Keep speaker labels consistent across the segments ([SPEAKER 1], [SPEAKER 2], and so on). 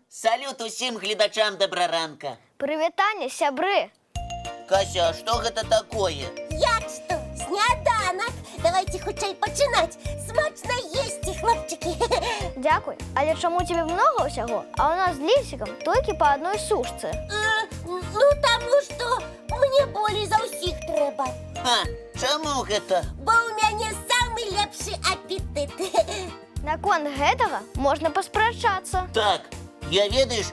[SPEAKER 1] Салют усім глядачам добраранка.
[SPEAKER 2] Прывітанне, сябры.
[SPEAKER 1] Кася, а што гэта такое?
[SPEAKER 3] Як што? Сняданак! Давайте хутчэй пачынаць. Смачна есці, хлопчыкі.
[SPEAKER 2] Дякуй. Але чаму тебе много ўсяго, а у нас з Лісікам толькі па адной сушцы?
[SPEAKER 3] Ну, таму што мне болей за ўсіх трэба.
[SPEAKER 1] Чаму гэта?
[SPEAKER 3] Бо ў мяне самы лепшы апетыт.
[SPEAKER 2] Наконт гэтага можна паспрачацца.
[SPEAKER 1] Так, я ведаеш,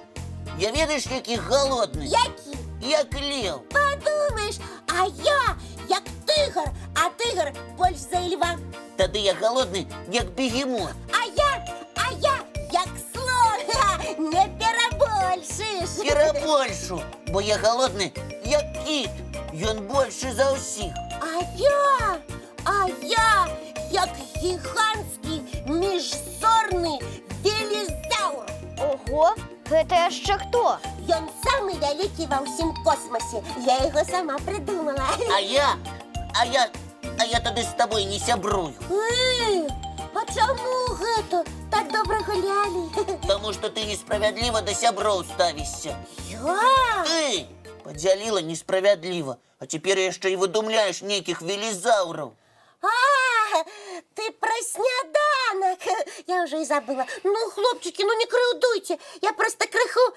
[SPEAKER 1] які голодны.
[SPEAKER 3] Які?
[SPEAKER 1] Як лев.
[SPEAKER 3] Подумаеш, а я як тигр, а тигр больш за льва.
[SPEAKER 1] Тады я голодны, як бегемот.
[SPEAKER 3] А я як слон. Не перабольшыш.
[SPEAKER 1] Перабольшу, бо я голодны, як кіт. Ён большы за ўсіх.
[SPEAKER 3] А я як гіганцкі міжзорны велізаўр.
[SPEAKER 2] Ого, гэта яшчэ хто?
[SPEAKER 3] Ён самы вялікі ва ўсім космосе. Я яго сама придумала.
[SPEAKER 1] А я тады з табой не сябрую.
[SPEAKER 3] А чаму гэта? Так добра гулялі.
[SPEAKER 1] Таму што ты несправядліва да сяброў ставішся.
[SPEAKER 3] Я?
[SPEAKER 1] Ты падзяліла несправядліва, а цяпер яшчэ і выдумляеш нейкіх велізаўраў.
[SPEAKER 3] Ты про сняданак. Я уже и забыла. Ну, хлопчики, ну не крыўдуйте. Я просто крыху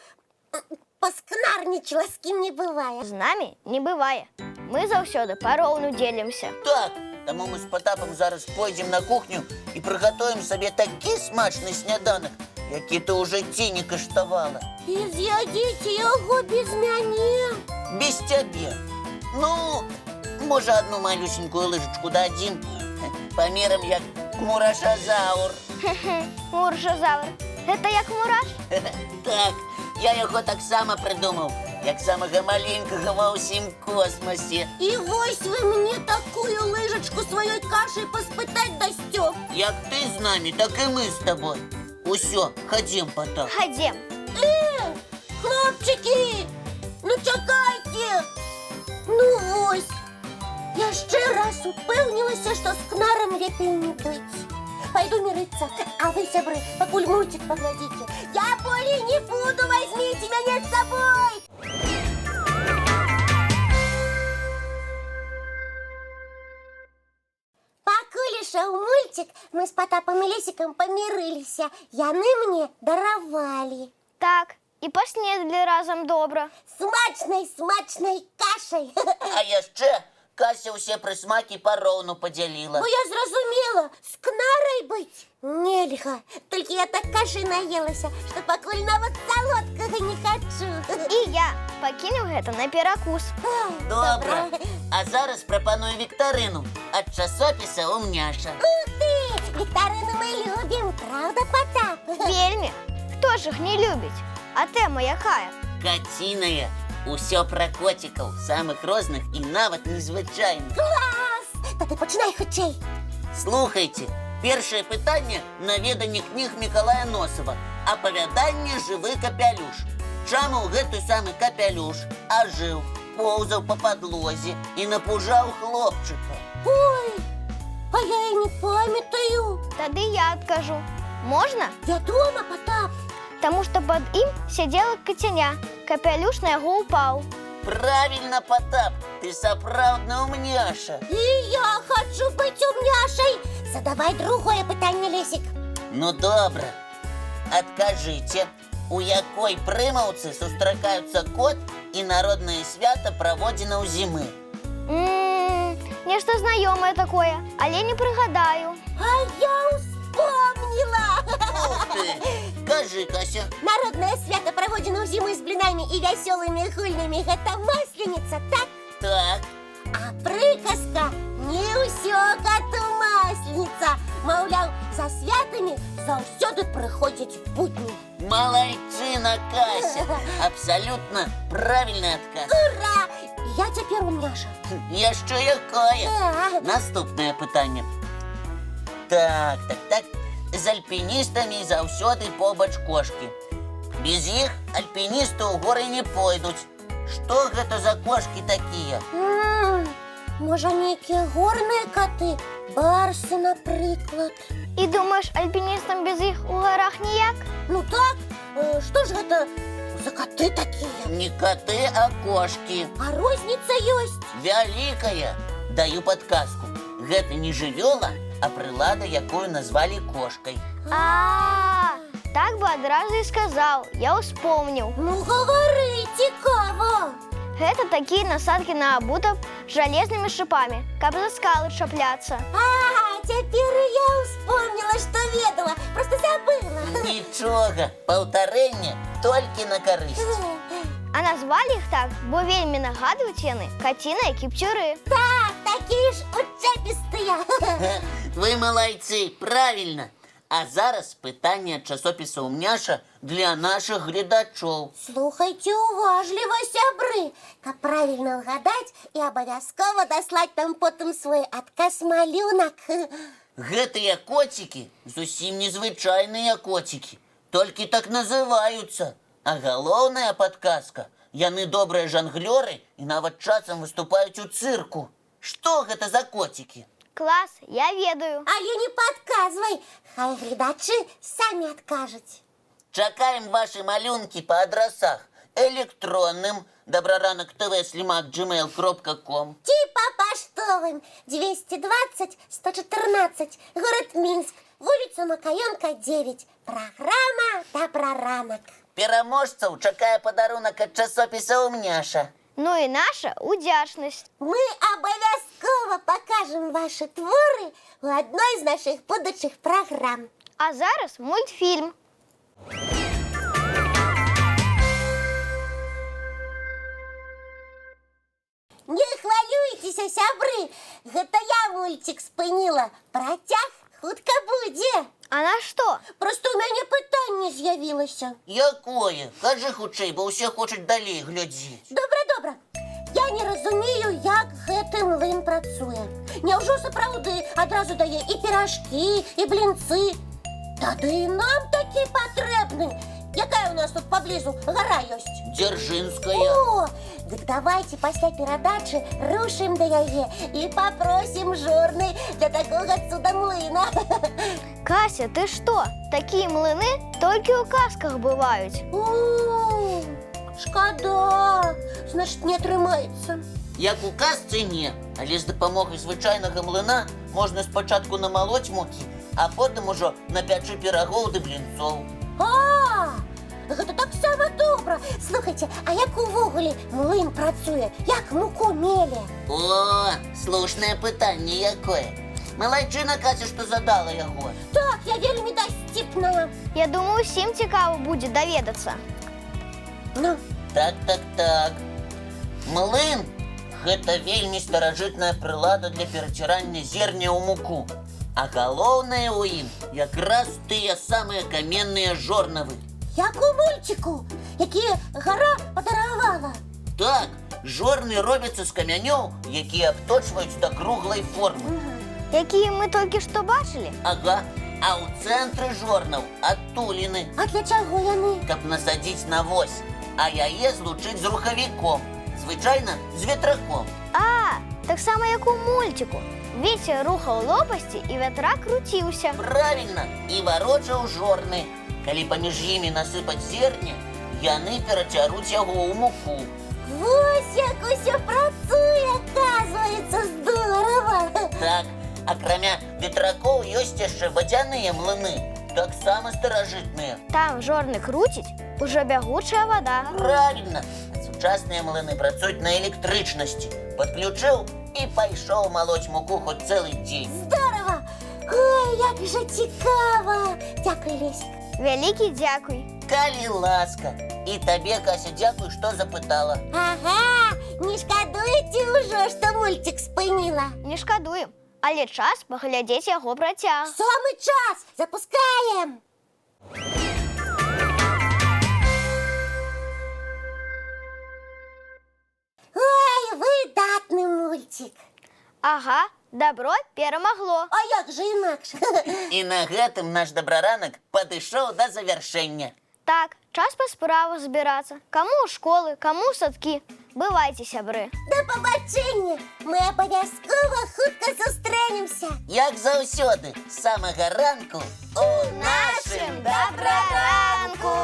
[SPEAKER 3] паскнарнічала, з кім не бывае.
[SPEAKER 2] З намі не бывае. Мы заўсёды пароўну дзелімся.
[SPEAKER 1] Так, таму мы з Патапам зараз пойдзем на кухню і прыгатуем сабе такі смачны сняданак, які ты ў жыцці не каштавала.
[SPEAKER 3] І з'ядзіце яго без мяне.
[SPEAKER 1] Без цябе. Ну, можа, одну малюсенькую лыжачку дадзім, памерам як мурашазаур.
[SPEAKER 2] Мурашазавр. Гэта як мураш?
[SPEAKER 1] Так, я яго таксама прыдумаў, як самага маленькага ва ўсім космосе.
[SPEAKER 3] І вось вы мне такую лыжачку сваёй кашай паспытаць дасцё.
[SPEAKER 1] Як ты з намі, так і мы з табой. Усё, хадзем, Патап.
[SPEAKER 2] Хадзем.
[SPEAKER 3] Хлопчики, ну чакайце. Ну вось, яшчэ раз упэўнілася, што з кнарам лепей не быць. Пойду мирыцца, а вы, сябры, пакуль мультик паглядзіце. Я болей не буду, возьмите мяне з сабой. Пакуль ішоў мультик, мы з Патапам і Лесікам памірыліся. Яны мне даравалі.
[SPEAKER 2] Так, і паснедалі разам добра.
[SPEAKER 3] Смачнай кашай.
[SPEAKER 1] А яшчэ Кася ўсе прысмакі пароўну падзяліла.
[SPEAKER 3] Бо я зразумела, з кнарай быць нельга. Толькі я так кашай наелася, што пакуль нават салодкага не хачу.
[SPEAKER 2] І я пакінуў гэта на перакус.
[SPEAKER 1] Добра. А зараз прапаную віктарыну ад часопіса «Умняша».
[SPEAKER 3] Ух ты! Віктарыну мы любім, правда, Патап?
[SPEAKER 2] Вельмі. Хто ж іх не любіць? А тэма якая?
[SPEAKER 1] Каціная. Усё пра коцікаў, самых розных і нават незвычайных.
[SPEAKER 3] Клас! Тады пачынай хутчэй.
[SPEAKER 1] Слухайце, першае пытанне на веданне кніг Мікалая Носава. Апавяданне «Жывы капялюш». Чаму гэты самы капялюш ажыў, поўзаў па падлозе і напужаў хлопчыка?
[SPEAKER 3] Ой, а я і не памятаю.
[SPEAKER 2] Тады я адкажу. Можна?
[SPEAKER 3] Вядома, Патап.
[SPEAKER 2] Таму што пад ім сядзела кацяня. Капялюш на яго ўпаў.
[SPEAKER 1] Правільна, Патап, ты сапраўдны ўмняша.
[SPEAKER 3] І я хачу быць умняшай. Задавай другое пытанне, Лесік.
[SPEAKER 1] Ну, добра. Адкажыце, у якой прымаўцы сустракаюцца кот і народнае свята праводзіна ўзімы?
[SPEAKER 2] Нешта знаёмае такое, але не прыгадаю.
[SPEAKER 3] А я успомнила.
[SPEAKER 1] Ух ты! Кажы, Кася.
[SPEAKER 3] Народное свято праводзіна ўзімы з блінамі і вясёлымі гульнямі. Гэта масленица, так?
[SPEAKER 1] Так.
[SPEAKER 3] А прыказка не ўсё кату масленица. Маўляў, за святамі заўсёды прыходзяць будні.
[SPEAKER 1] Малайчына, Кася. Абсолютно правильный адказ.
[SPEAKER 3] Ура! Я цяпер умняша.
[SPEAKER 1] Яшчэ якая? Наступнае пытанне. Так. З альпіністамі заўсёды побач кошкі. Без іх альпіністы ў горы не пойдуць. Што гэта за кошкі такія?
[SPEAKER 3] Можа, нейкія горныя каты? Барсы, напрыклад.
[SPEAKER 2] І думаеш, альпіністам без іх у гарах ніяк?
[SPEAKER 3] Ну так, Што ж гэта за каты такія?
[SPEAKER 1] Не коты, а кошки.
[SPEAKER 3] А розніца ёсць?
[SPEAKER 1] Вялікая. Даю подсказку. Гэта не жывёла, а прылада, якую назвалі кошкай.
[SPEAKER 2] Так бы адразу і сказаў, я ўспомніў.
[SPEAKER 3] Ну, гавары, цікава.
[SPEAKER 2] Гэта такія насадкі на абутак з жалезнымі шыпамі, каб за скалы чапляцца.
[SPEAKER 3] Цяпер я ўспомніла, што ведала, проста забыла.
[SPEAKER 1] Нічога, паўтарэнне толькі на карысць.
[SPEAKER 2] А назвалі іх так, бо вельмі нагадваюць яны каціныя кіпцюры.
[SPEAKER 3] Так, такія ж учэпістыя.
[SPEAKER 1] Вы малайцы, правильно. А зараз пытанне ад часопіса «Умняша» для нашых гледачоў.
[SPEAKER 3] Слухайце уважліва, сябры. Каб правільна ўгадаць і абавязкова даслаць нам потым свой адказ-малюнак.
[SPEAKER 1] Гэтыя коцікі зусім незвычайныя коцікі, толькі так называюцца. А галоўная падказка – яны добрыя жанглёры і нават часам выступаюць у цырку. Што гэта за коцікі?
[SPEAKER 2] Клас, я ведаю.
[SPEAKER 3] Але не падказвай, хай гледачы самі адкажуць.
[SPEAKER 1] Чакаем ваши малюнкі па адрасах электронным добраранок@gmail.com
[SPEAKER 3] Ці па паштовым 220-114, город Мінск, вуліца Макаёнка, 9. Праграма «Добраранак».
[SPEAKER 1] Пераможцаў чакае падарунак ад часопіса «Умняша».
[SPEAKER 2] Ну і наша удзячнасць.
[SPEAKER 3] Мы абавязкова пакажам вашы творы ў адной з нашых будучых праграм.
[SPEAKER 2] А зараз мультфільм.
[SPEAKER 3] Не хвалюйцеся, сябры, гэта я мульцік спыніла. Працяг хутка будзе.
[SPEAKER 2] А на што?
[SPEAKER 3] Проста ў мяне пытанне з'явілася.
[SPEAKER 1] Якое? Кажы хутчэй, бо ўсе хочуць далей глядзець.
[SPEAKER 3] Добра. Я не разумею, як гэты млын працуе. Няўжо сапраўды адразу дае і піражкі, і блінцы? Тады і нам такі патрэбны. Якая у нас тут паблізу гара ёсць?
[SPEAKER 1] Дзяржынская.
[SPEAKER 3] О, дык давайце пасля перадачы рушым да яе і папросім жорны для такога цуда млына.
[SPEAKER 2] Кася, ты што? Такія млыны толькі ў казках бываюць.
[SPEAKER 3] Шкада, значыць, не атрымаецца.
[SPEAKER 1] Як у казцы не, але з дапамогай звычайнага млына можна спачатку намалоць мукі, а потым ужо напячы пірагоў ды блінцоў.
[SPEAKER 3] Гэта таксама добра. Слухайце, а як увогуле млын працуе? Як муку меле?
[SPEAKER 1] О, слушнае пытанне якое. Малайчына, Кася, што задала яго.
[SPEAKER 3] Так, я вельмі дасціпная.
[SPEAKER 2] Я думаю, усім цікава будзе даведацца.
[SPEAKER 3] Ну,
[SPEAKER 1] Так. Млын – гэта вельмі старажытная прылада для перацірання зерня ў муку. А галоўнае ў ім якраз тыя самыя каменныя жорнавы.
[SPEAKER 3] як у мульціку, якія гара падаравала.
[SPEAKER 1] Так, жорны робяцца з камянёў, якія абточваюць да круглай формы.
[SPEAKER 2] Якія мы толькі што бачылі?
[SPEAKER 1] Ага, а ў цэнтры жорнаў адтуліны,
[SPEAKER 3] А для чаго яны?
[SPEAKER 1] каб насадзіць на вось, а яе злучыць з рухавіком, звычайна з ветраком.
[SPEAKER 2] Таксама як у мульціку. Вецер рухаў лопасці і вятрак круціўся.
[SPEAKER 1] Правільна, і варочаў жорны. Калі паміж імі насыпаць зерне, яны перацяруць яго ў муку.
[SPEAKER 3] Вось як усё працуе, аказваецца, здорава.
[SPEAKER 1] Так, акрамя ветракоў ёсць яшчэ вадзяныя млыны, таксама старажытныя.
[SPEAKER 2] Там жорны круціць, ужо бягучая вада.
[SPEAKER 1] Правільна, сучасныя млыны працуюць на электрычнасці. Падключыў і пайшоў малоць муку хоць цэлы дзень.
[SPEAKER 3] Здорава! Ой, як жа цікава! Дзякуй, Лесік.
[SPEAKER 2] Вялікі дзякуй.
[SPEAKER 1] Калі ласка. І табе, Кася, дзякуй, што запытала.
[SPEAKER 3] Ага, не шкадуеце ўжо, што мульцік спыніла?
[SPEAKER 2] Не шкадуем, але час паглядзець яго працяг.
[SPEAKER 3] Самы час! Запускаем! Ой, выдатны мульцік!
[SPEAKER 2] Ага, добро перамагло.
[SPEAKER 3] А як жа інакш?
[SPEAKER 1] І на гэтым наш добраранак падышоў да завяршэння.
[SPEAKER 2] Так, час па справах збірацца. Каму ў школы, каму ў садкі. Бывайце, сябры.
[SPEAKER 3] Да пабачэння! Мы абавязкова хутка сустрэнемся!
[SPEAKER 1] Як заўсёды, з самага ранку у
[SPEAKER 2] Нашым добраранку!